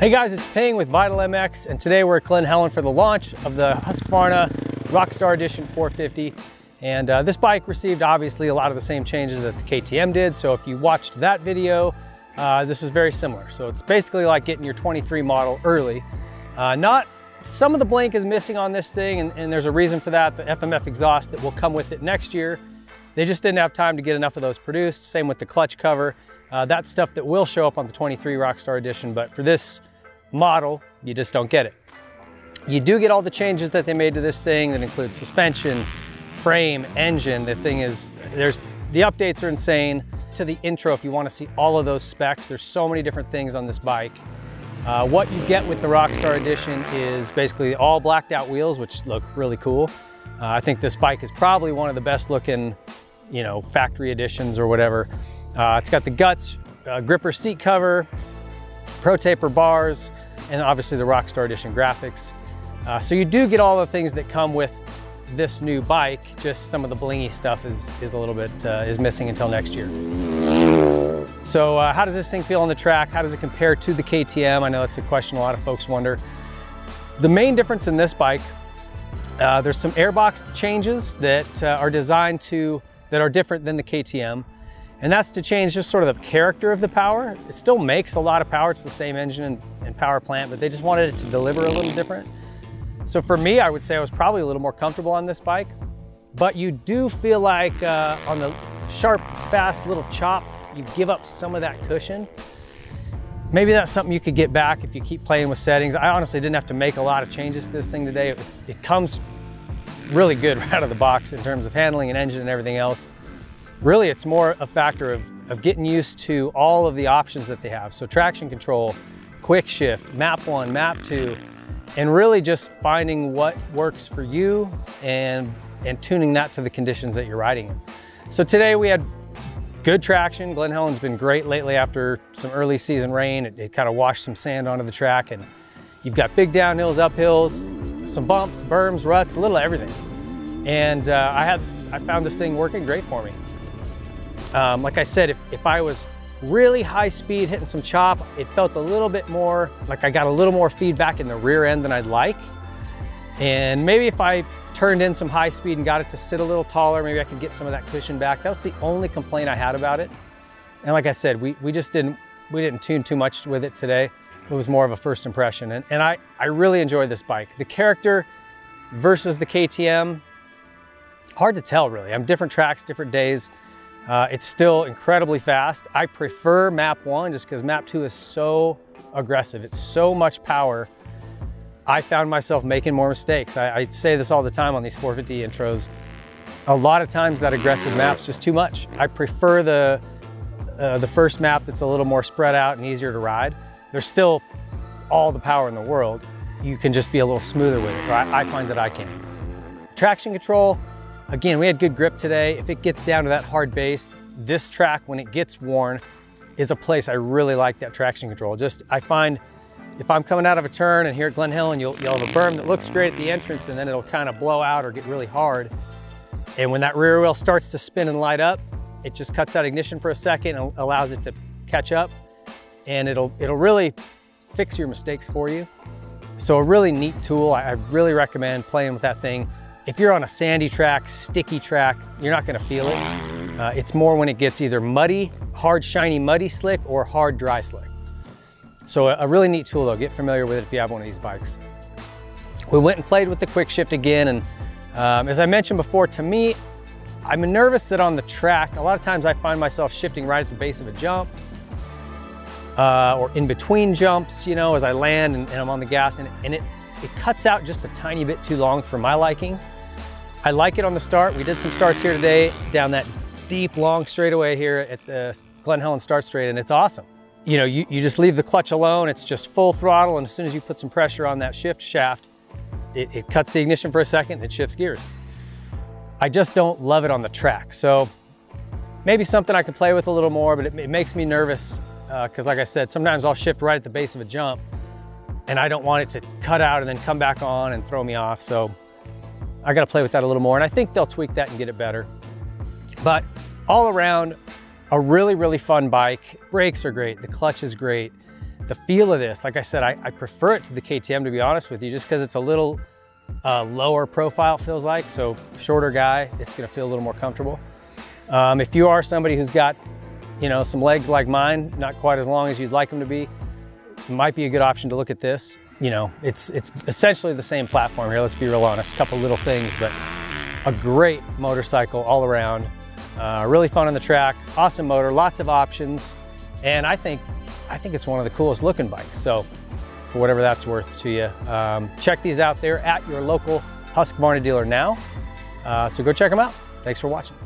Hey guys, it's Ping with Vital MX, and today we're at Glen Helen for the launch of the Husqvarna Rockstar Edition 450. And this bike received obviously a lot of the same changes that the KTM did. So if you watched that video, this is very similar. So it's basically like getting your 23 model early. Some of the blink is missing on this thing, and there's a reason for that. The FMF exhaust that will come with it next year, they just didn't have time to get enough of those produced. Same with the clutch cover. That's stuff that will show up on the 23 Rockstar Edition, but for this model, you just don't get it. You do get all the changes that they made to this thing that include suspension, frame, engine. The thing is, the updates are insane. To the intro, if you want to see all of those specs, there's so many different things on this bike. What you get with the Rockstar Edition is basically all blacked out wheels, which look really cool. I think this bike is probably one of the best looking, factory editions or whatever. It's got the guts, gripper seat cover, Pro Taper bars, and obviously the Rockstar Edition graphics. So you do get all the things that come with this new bike, just some of the blingy stuff is a little bit is missing until next year. So how does this thing feel on the track? How does it compare to the KTM? I know that's a question a lot of folks wonder. The main difference in this bike, there's some airbox changes that are designed that are different than the KTM. And that's to change just sort of the character of the power. It still makes a lot of power. It's the same engine and power plant, but they just wanted it to deliver a little different. So for me, I would say I was probably a little more comfortable on this bike, but you do feel like on the sharp, fast little chop, you give up some of that cushion. Maybe that's something you could get back if you keep playing with settings. I honestly didn't have to make a lot of changes to this thing today. It comes really good right out of the box in terms of handling and engine and everything else. Really, it's more a factor of getting used to all of the options that they have. So traction control, quick shift, map 1, map 2, and really just finding what works for you and tuning that to the conditions that you're riding in. So today we had good traction. Glen Helen's been great lately after some early season rain. It kind of washed some sand onto the track, and you've got big downhills, uphills, some bumps, berms, ruts, a little of everything. And I found this thing working great for me. Like I said, if I was really high speed hitting some chop, it felt a little bit more like I got a little more feedback in the rear end than I'd like. And maybe if I turned in some high speed and got it to sit a little taller, maybe I could get some of that cushion back. That was the only complaint I had about it. And like I said, we didn't tune too much with it today. It was more of a first impression. And I really enjoyed this bike. The character versus the KTM, hard to tell really. Different tracks, different days. It's still incredibly fast. I prefer map 1 just because map 2 is so aggressive. It's so much power. I found myself making more mistakes. I say this all the time on these 450 intros. A lot of times that aggressive map's just too much. I prefer the first map that's a little more spread out and easier to ride. There's still all the power in the world. You can just be a little smoother with it. I find that I can. Traction control. Again, we had good grip today. If it gets down to that hard base, this track, when it gets worn, is a place I really like that traction control. I find if I'm coming out of a turn and here at Glen Helen, you'll have a berm that looks great at the entrance and then it'll kind of blow out or get really hard. And when that rear wheel starts to spin and light up, it just cuts out ignition for a second and allows it to catch up. And it'll really fix your mistakes for you. So a really neat tool. I really recommend playing with that thing. If you're on a sandy track, sticky track, you're not gonna feel it. It's more when it gets either muddy, hard, shiny, muddy slick, or hard, dry slick. So a really neat tool though, get familiar with it if you have one of these bikes. We went and played with the quick shift again, and as I mentioned before, to me, I'm nervous that on the track, a lot of times I find myself shifting right at the base of a jump, or in between jumps, as I land and I'm on the gas, and it cuts out just a tiny bit too long for my liking. I like it on the start. We did some starts here today down that deep, long straightaway here at the Glen Helen start straight, and it's awesome. You just leave the clutch alone. It's just full throttle, and as soon as you put some pressure on that shift shaft, it cuts the ignition for a second and it shifts gears. I just don't love it on the track. So maybe something I could play with a little more, but it makes me nervous because like I said, sometimes I'll shift right at the base of a jump and I don't want it to cut out and then come back on and throw me off. So I got to play with that a little more, and I think they'll tweak that and get it better. But all around, a really, really fun bike. Brakes are great. The clutch is great. The feel of this, like I said, I prefer it to the KTM, to be honest with you, just because it's a little lower profile, feels like. So shorter guy, it's gonna feel a little more comfortable. If you are somebody who's got, you know, some legs like mine, not quite as long as you'd like them to be, it might be a good option to look at this. You know, it's essentially the same platform here, let's be real honest. A couple little things, but a great motorcycle all around. Really fun on the track, awesome motor, lots of options, and I think it's one of the coolest looking bikes. So for whatever that's worth to you, check these out there at your local Husqvarna dealer now. So go check them out. Thanks for watching.